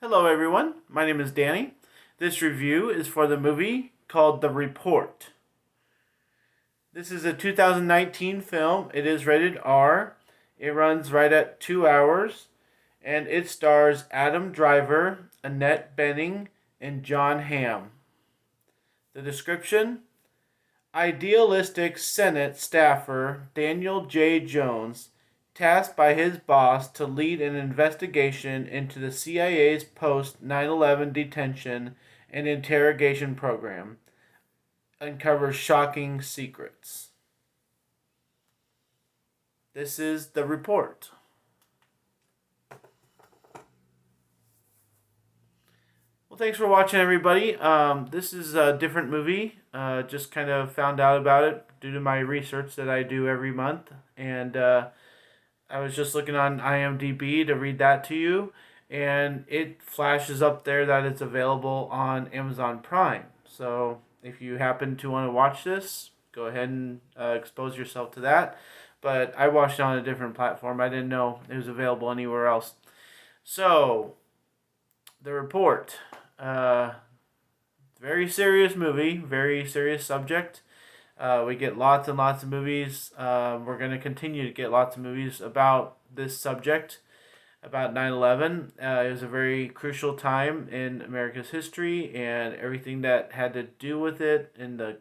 Hello, everyone. My name is Danny. This review is for the movie called The Report. This is a 2019 film. It is rated R. It runs right at 2 hours, and it stars Adam Driver, Annette Bening, and John Hamm. The description: idealistic Senate staffer Daniel J. Jones, tasked by his boss to lead an investigation into the CIA's post 9/11 detention and interrogation program, uncovers shocking secrets. This is The Report. Well, thanks for watching, everybody. This is a different movie. Just kind of found out about it due to my research that I do every month. And I was just looking on IMDb to read that to you. And it flashes up there that it's available on Amazon Prime. So if you happen to want to watch this, go ahead and expose yourself to that. But I watched it on a different platform. I didn't know it was available anywhere else. So, The Report. Very serious movie, very serious subject. We get lots and lots of movies. We're going to continue to get lots of movies about this subject, about 9/11. It was a very crucial time in America's history and everything that had to do with it in the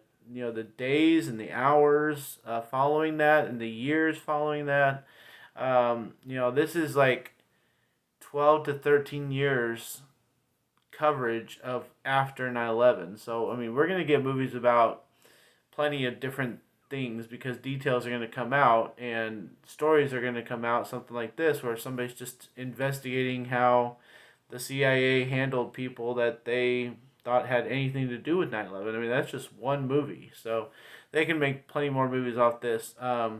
days and the hours following that and the years following that. This is like 12 to 13 years coverage of after 9/11. So, I mean, we're going to get movies about plenty of different things because details are going to come out and stories are going to come out, something like this, where somebody's just investigating how the CIA handled people that they thought had anything to do with 9/11. I mean, that's just one movie. So, they can make plenty more movies off this. Yeah,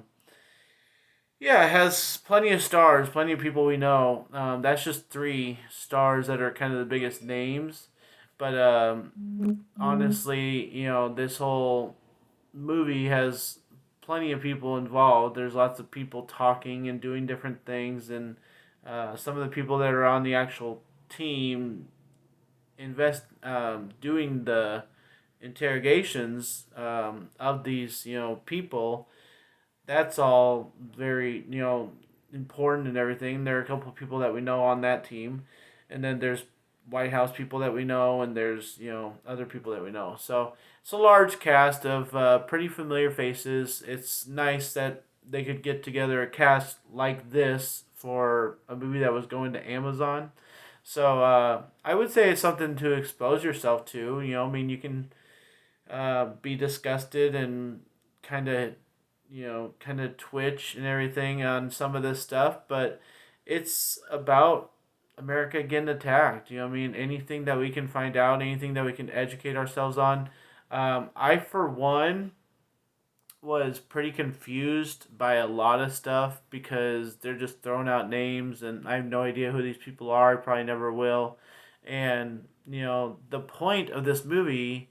it has plenty of stars, plenty of people we know. That's just three stars that are kind of the biggest names. But honestly, this whole movie has plenty of people involved. There's lots of people talking and doing different things, and some of the people that are on the actual team doing the interrogations of these people. That's all very important and everything. There are a couple of people that we know on that team, and then there's White House people that we know, and there's other people that we know. So it's a large cast of pretty familiar faces. It's nice that they could get together a cast like this for a movie that was going to Amazon. So I would say it's something to expose yourself to. I mean, you can be disgusted and kind of twitch and everything on some of this stuff, but it's about America getting attacked. I mean, anything that we can find out, anything that we can educate ourselves on. I, for one, was pretty confused by a lot of stuff because they're just throwing out names and I have no idea who these people are. I probably never will. And, the point of this movie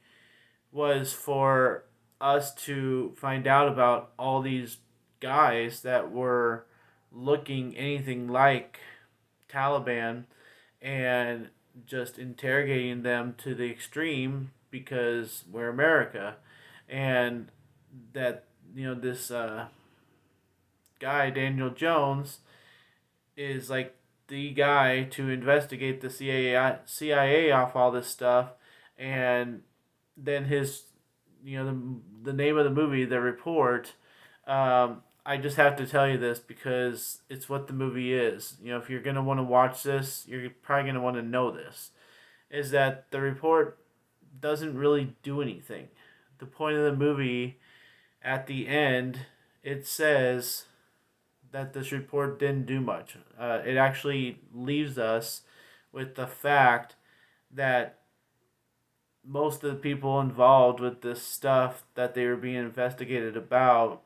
was for us to find out about all these guys that were looking anything like Taliban and just interrogating them to the extreme because we're America. And that, this guy, Daniel Jones, is like the guy to investigate the CIA off all this stuff. And then his the name of the movie, The Report. I just have to tell you this because it's what the movie is. If you're gonna want to watch this, you're probably gonna want to know this. Is that The Report doesn't really do anything. The point of the movie, at the end, it says that this report didn't do much. It actually leaves us with the fact that most of the people involved with this stuff that they were being investigated about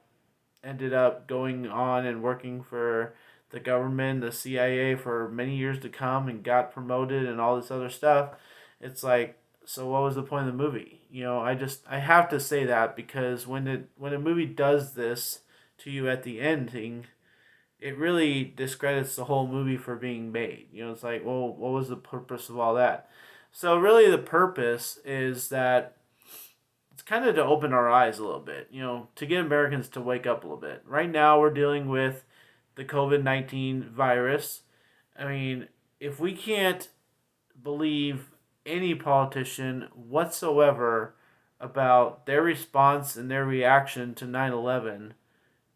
ended up going on and working for the government, the CIA, for many years to come and got promoted and all this other stuff. It's like, so what was the point of the movie? I have to say that because when a movie does this to you at the ending, it really discredits the whole movie for being made. It's like, well, what was the purpose of all that? So really, the purpose is that it's kind of to open our eyes a little bit, to get Americans to wake up a little bit. Right now, we're dealing with the COVID-19 virus. I mean, if we can't believe any politician whatsoever about their response and their reaction to 9/11,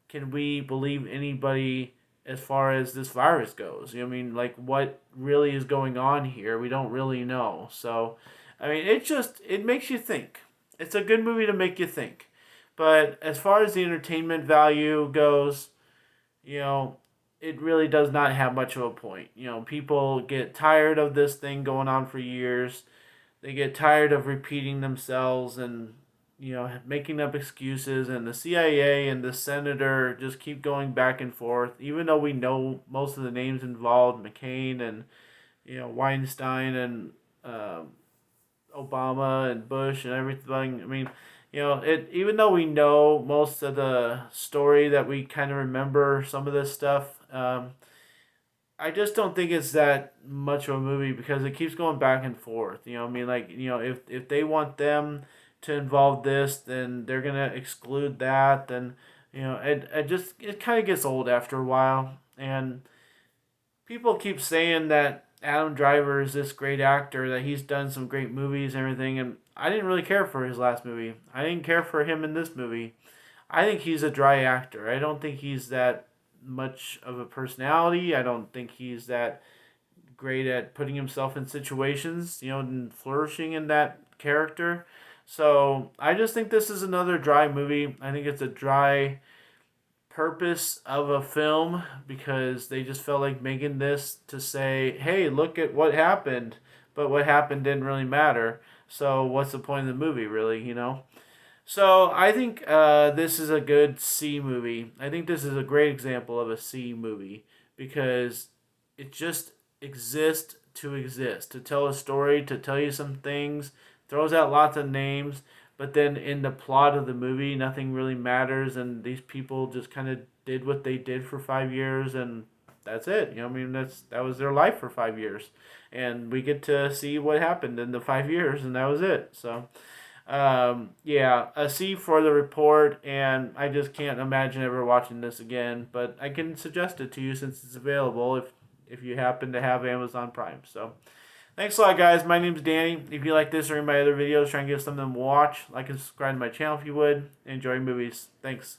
can we believe anybody as far as this virus goes? I mean, like, what really is going on here? We don't really know. So, I mean, it makes you think. It's a good movie to make you think. But as far as the entertainment value goes, you know, it really does not have much of a point. People get tired of this thing going on for years. They get tired of repeating themselves and making up excuses, and the CIA and the senator just keep going back and forth, even though we know most of the names involved, McCain and Weinstein and Obama and Bush and everything. I mean, even though we know most of the story, that we kind of remember some of this stuff. I just don't think it's that much of a movie because it keeps going back and forth. I mean, like, if they want them to involve this, then they're gonna exclude that. Then, it kind of gets old after a while, and people keep saying that Adam Driver is this great actor, that he's done some great movies and everything, and I didn't really care for his last movie. I didn't care for him in this movie. I think he's a dry actor. I don't think he's that much of a personality. I don't think he's that great at putting himself in situations, and flourishing in that character. So I just think this is another dry movie. I think it's a dry purpose of a film because they just felt like making this to say, hey, look at what happened, but what happened didn't really matter. So what's the point of the movie, really? So I think this is a good C movie. I think this is a great example of a C movie because it just exists to exist, to tell a story, to tell you some things, throws out lots of names, but then in the plot of the movie, nothing really matters, and these people just kind of did what they did for 5 years, and that's it. I mean, that was their life for 5 years, and we get to see what happened in the 5 years, and that was it. So, yeah, a C for the report, and I just can't imagine ever watching this again. But I can suggest it to you since it's available if you happen to have Amazon Prime. So. Thanks a lot, guys. My name's Danny. If you like this or any of my other videos, try and give something to watch. Like and subscribe to my channel if you would. Enjoy movies. Thanks.